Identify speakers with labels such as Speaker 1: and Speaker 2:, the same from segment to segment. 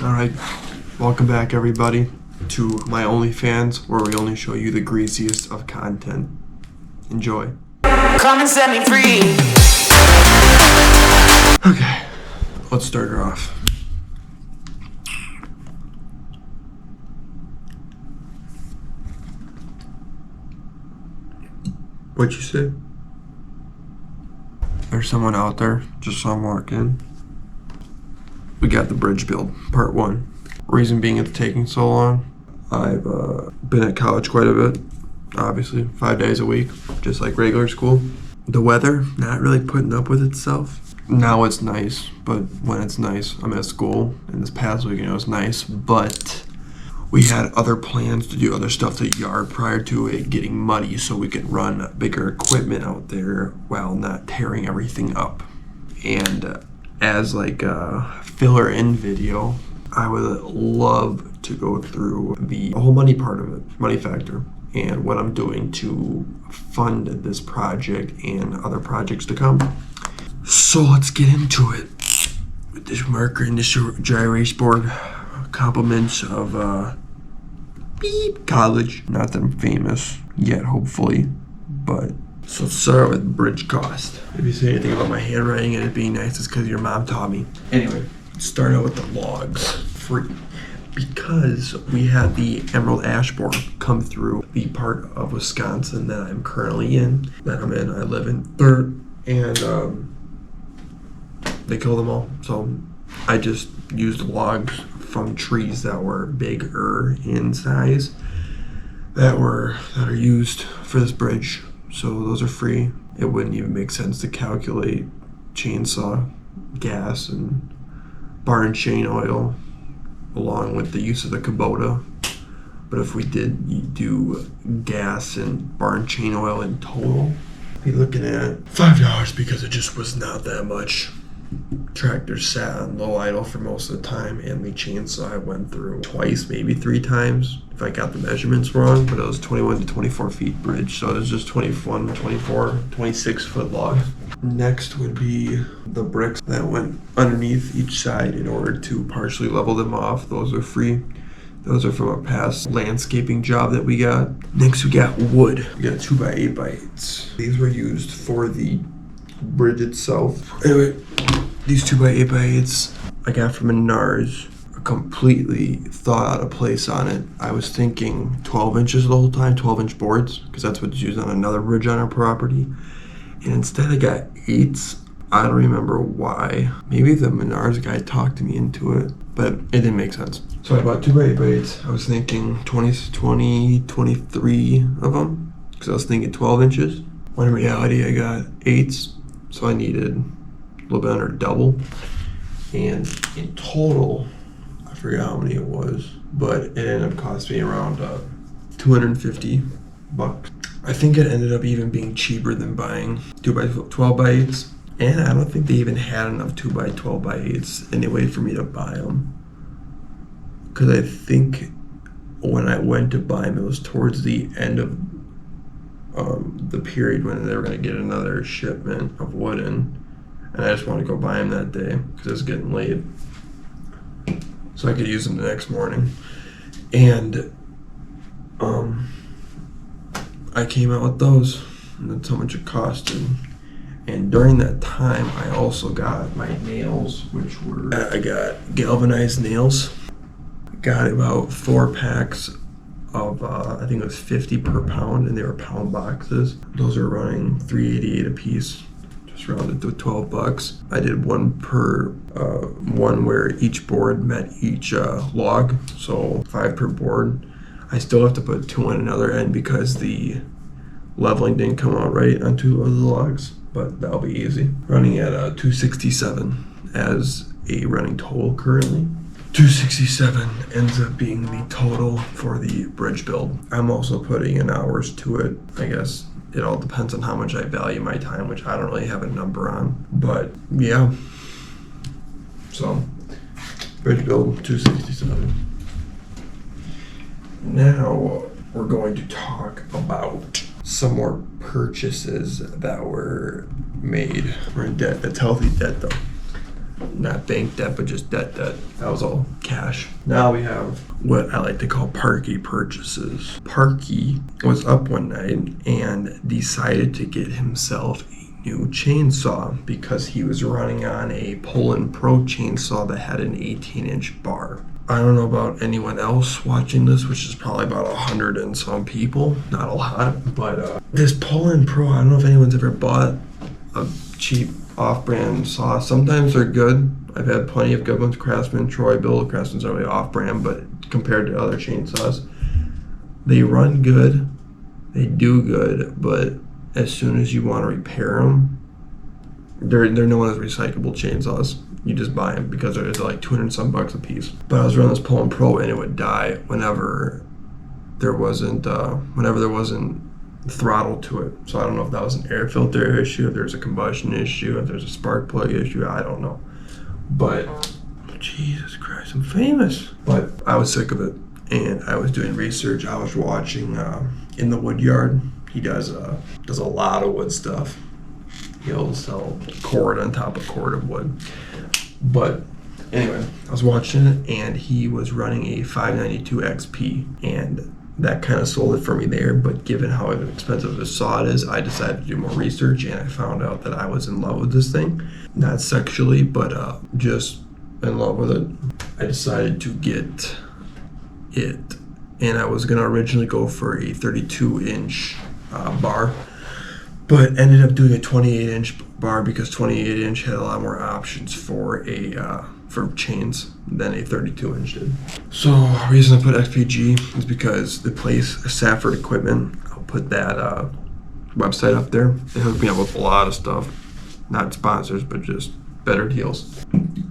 Speaker 1: Alright, welcome back everybody to my OnlyFans, where we only show you the greasiest of content. Enjoy.
Speaker 2: Come and set me free.
Speaker 1: Okay, let's start her off. What'd you say? There's someone out there, just saw him walk in. We got the bridge build, part 1. Reason being it's taking so long, I've been at college quite a bit, obviously, 5 days a week, just like regular school. The weather, not really putting up with itself. Now it's nice, but when it's nice, I'm at school, and this past weekend it was nice, but we had other plans to do other stuff to the yard prior to it getting muddy so we could run bigger equipment out there while not tearing everything up. And as like a filler in video, I would love to go through the whole money part of it, money factor, and what I'm doing to fund this project and other projects to come. So let's get into it. With this marker and this dry erase board, compliments of beep college. Not that I'm famous yet, hopefully, but so let's start with bridge cost. If you say anything about my handwriting and it being nice, it's because your mom taught me. Anyway, let's start out with the logs. Free. Because we had the emerald ash borer come through the part of Wisconsin that I'm currently in, I live in third, and they killed them all. So I just used logs from trees that were bigger in size that are used for this bridge. So those are free. It wouldn't even make sense to calculate chainsaw, gas, and bar and chain oil along with the use of the Kubota. But if we did do gas and bar and chain oil in total, be looking at $5 because it just was not that much. Tractor sat on low idle for most of the time, and the chainsaw I went through twice, maybe 3 times if I got the measurements wrong, but it was 21 to 24 feet bridge, so it was just 21, 24, 26 foot log. Next would be the bricks that went underneath each side in order to partially level them off. Those are free. Those are from a past landscaping job that we got. Next we got wood. We got 2x8x8s. These were used for the bridge itself. Anyway, these 2x8x8s I got from Menards. Completely thought out a place on it. I was thinking 12 inches the whole time, 12-inch boards, because that's what's used on another bridge on our property. And instead I got 8s. I don't remember why. Maybe the Menards guy talked me into it, but it didn't make sense. So I bought 2x8x8s. I was thinking 23 of them, because I was thinking 12 inches. When in reality I got 8s, so I needed a little bit under double. And in total, I forgot how many it was, but it ended up costing me around $250. I think it ended up even being cheaper than buying 2x12x8s, and I don't think they even had enough 2x12x8s anyway for me to buy them. Because I think when I went to buy them, it was towards the end of the period when they were going to get another shipment of wood in, and I just wanted to go buy them that day because it was getting late, so I could use them the next morning. And I came out with those, and that's how much it costed. And during that time, I also got my nails, which were, I got galvanized nails. Got about 4 packs of, I think it was 50 per pound, and they were pound boxes. Those are running $3.88 a piece, just rounded to $12. I did one per, one where each board met each log, so 5 per board. I still have to put 2 on another end because the leveling didn't come out right on 2 of the logs, but that'll be easy. Running at 267 as a running total currently. 267 ends up being the total for the bridge build. I'm also putting in hours to it. I guess it all depends on how much I value my time, which I don't really have a number on, but yeah. So bridge build 267. Now we're going to talk about some more purchases that were made. We're in debt. That's healthy debt though. not bank debt, but just debt. That was all cash. Now we have what I like to call Parky purchases. Parky was up one night and decided to get himself a new chainsaw because he was running on a Poland Pro chainsaw that had an 18-inch bar. I don't know about anyone else watching this, which is probably about 100 and some people. Not a lot, but this Poland Pro, I don't know if anyone's ever bought a cheap off-brand saw. Sometimes they're good. I've had plenty of good ones. Craftsman, Troy, Bill. Craftsman's not really off-brand, but compared to other chainsaws, they run good. They do good, but as soon as you want to repair them, they're known as recyclable chainsaws. You just buy them because they're like 200 some bucks a piece. But I was running this Poland Pro and it would die whenever there wasn't throttle to it. So I don't know if that was an air filter issue, if there's a combustion issue, if there's a spark plug issue, I don't know. But Jesus Christ, I'm famous. But I was sick of it and I was doing research. I was watching In the Wood Yard. He does a lot of wood stuff. He'll sell cord on top of cord of wood. But anyway, I was watching it and he was running a 592 XP and that kind of sold it for me there. But given how expensive the saw is, I decided to do more research and I found out that I was in love with this thing. Not sexually, but just in love with it. I decided to get it. And I was going to originally go for a 32-inch bar, but ended up doing a 28-inch bar because 28-inch had a lot more options for chains than a 32-inch did. So the reason I put XPG is because the place, Safford Equipment, I'll put that website up there. They hooked me up with a lot of stuff, not sponsors, but just better deals.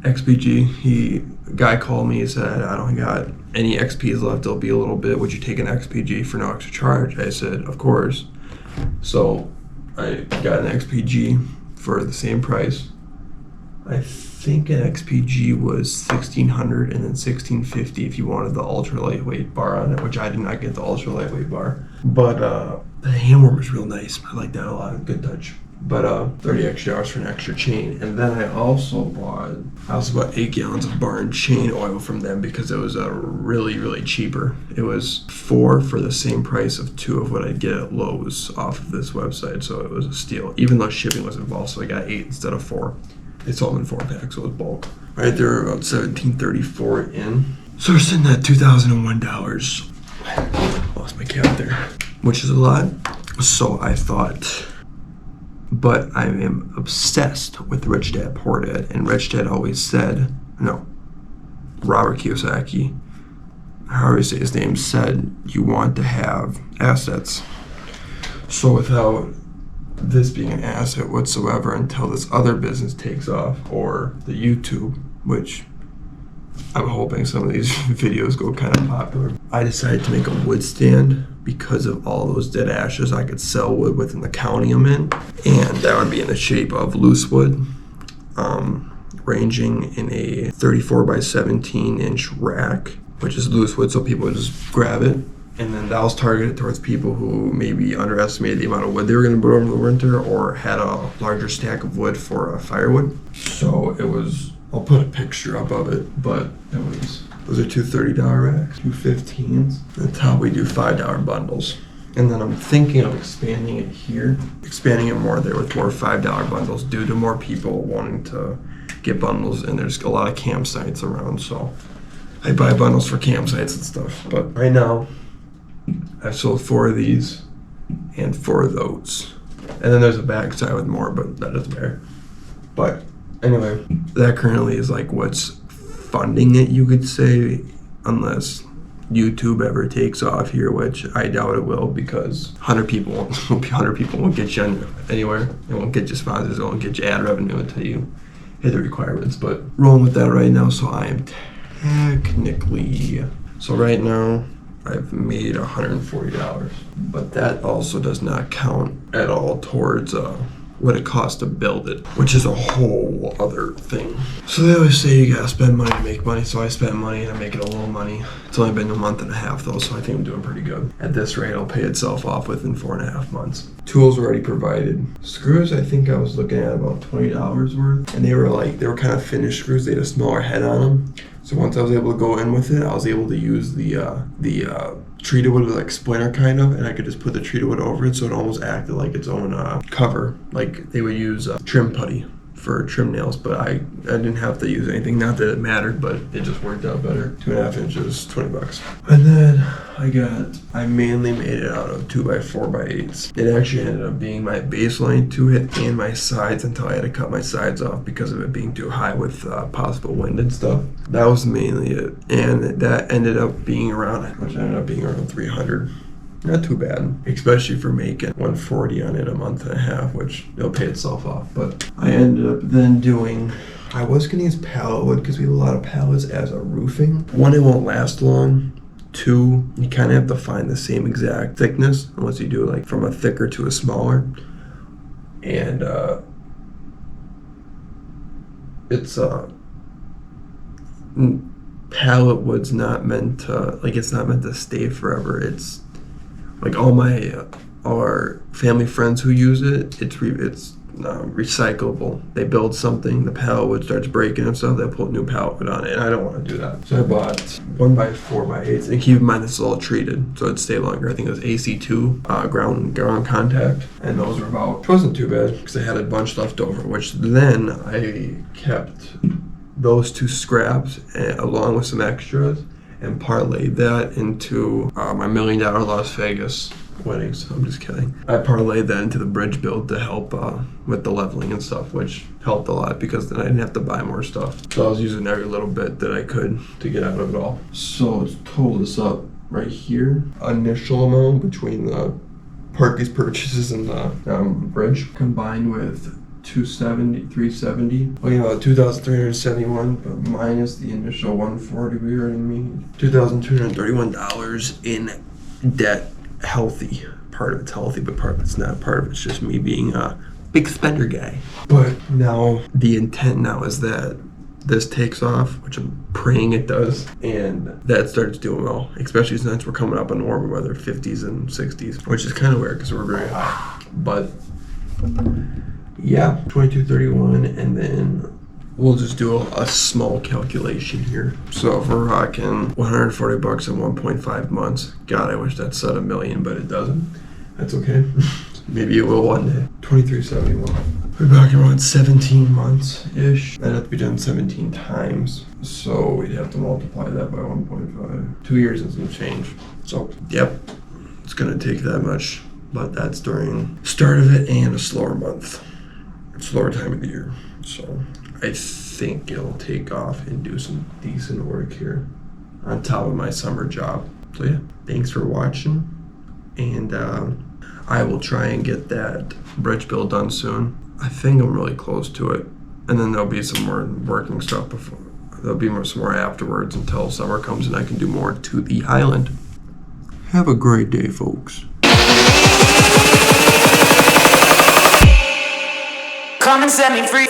Speaker 1: XPG, a guy called me and said, I don't got any XPs left, there'll be a little bit. Would you take an XPG for no extra charge? I said, of course. So I got an XPG for the same price. I think an XPG was $1,600 and then $1,650 if you wanted the ultra lightweight bar on it, which I did not get the ultra lightweight bar. But the hand warmer is real nice. I like that a lot. Good touch. But $30 extra for an extra chain. And then I also bought 8 gallons of bar and chain oil from them because it was really, really cheaper. It was 4 for the same price of 2 of what I'd get at Lowe's off of this website. So it was a steal, even though shipping was involved. So I got 8 instead of 4. They sold them in 4-packs, so it was bulk. Right there, about $17.34 in. So we're sitting at $2,001. Lost my count there, which is a lot. So I thought, but I am obsessed with Rich Dad Poor Dad, and Rich Dad always said, no, Robert Kiyosaki, however you say his name, said you want to have assets. So without this being an asset whatsoever until this other business takes off, or the YouTube, which I'm hoping some of these videos go kind of popular. I decided to make a wood stand because of all those dead ashes. I could sell wood within the county I'm in, and that would be in the shape of loose wood, ranging in a 34 by 17 inch rack, which is loose wood, so people would just grab it. And then that was targeted towards people who maybe underestimated the amount of wood they were going to put over the winter or had a larger stack of wood for firewood. So it was, I'll put a picture up of it, but it was, those are 2 $30 racks, 2 15s. At the top we do $5 bundles. And then I'm thinking of expanding it here, expanding it more there with more $5 bundles due to more people wanting to get bundles, and there's a lot of campsites around, so I buy bundles for campsites and stuff. But right now, I've sold 4 of these and 4 of those. And then there's a back side with more, but that doesn't matter. But anyway, that currently is like what's funding it, you could say, unless YouTube ever takes off here, which I doubt it will, because 100 people won't get you anywhere. It won't get you sponsors, it won't get you ad revenue until you hit the requirements. But rolling with that right now, so I am technically, so right now I've made $140, but that also does not count at all towards what it costs to build it, which is a whole other thing. So they always say you gotta spend money to make money, so I spent money and I'm making a little money. It's only been a month and a half though, so I think I'm doing pretty good. At this rate, it'll pay itself off within 4.5 months. Tools already provided. Screws, I think I was looking at about $20 worth, and they were kind of finished screws. They had a smaller head on them. So once I was able to go in with it, I was able to use the treated wood like splinter kind of, and I could just put the treated wood over it, so it almost acted like its own cover. Like they would use trim putty for trim nails, but I didn't have to use anything. Not that it mattered, but it just worked out better. 2.5 inches, $20. And then I mainly made it out of 2x4x8s. It actually ended up being my baseline to it and my sides until I had to cut my sides off because of it being too high with possible wind and stuff. That was mainly it, and that ended up being around 300. Not too bad, especially for making 140 on it a month and a half, which it'll pay itself off. But I ended up then I was gonna use pallet wood because we have a lot of pallets as a roofing. One, it won't last long. Two, you kind of have to find the same exact thickness unless you do like from a thicker to a smaller. And it's pallet wood's not meant to, like, it's not meant to stay forever. It's like all our family friends who use it, it's recyclable. They build something, the pallet wood starts breaking and stuff, they put new pallet wood on it, and I don't want to do that. So I bought 1x4x8s, and keep in mind this is all treated, so it'd stay longer. I think it was AC2 ground contact, and those were it wasn't too bad because I had a bunch left over, which then I kept those 2 scraps along with some extras and parlayed that into my $1 million Las Vegas weddings. I'm just kidding. I parlayed that into the bridge build to help with the leveling and stuff, which helped a lot because then I didn't have to buy more stuff. So I was using every little bit that I could to get out of it all. So let's total this up right here. Initial amount between the Parky's purchases and the bridge combined with 370. Well, 2,371, but minus the initial 140 we already made. $2,231 in debt. Healthy. Part of it's healthy, but part of it's not. Part of it's just me being a big spender guy. But now the intent now is that this takes off, which I'm praying it does, and that starts doing well, especially since we're coming up on warmer weather, 50s and 60s, which is kind of weird because we're very hot. But yeah, 2231, and then we'll just do a small calculation here. So if we're rocking $140 in 1.5 months, God, I wish that said $1 million, but it doesn't. That's okay. Maybe it will one day. 2371. We're back around 17 months-ish. That'd have to be done 17 times. So we'd have to multiply that by 1.5. 2 years and some change. So, yep, it's gonna take that much. But that's during start of it and a slower month. Slower time of the year. So I think it'll take off and do some decent work here on top of my summer job. So yeah, thanks for watching, and I will try and get that bridge build done soon. I think I'm really close to it, and then there'll be some more working stuff before. There'll be some more afterwards until summer comes and I can do more to the island. Have a great day, folks.
Speaker 2: Come and set me free.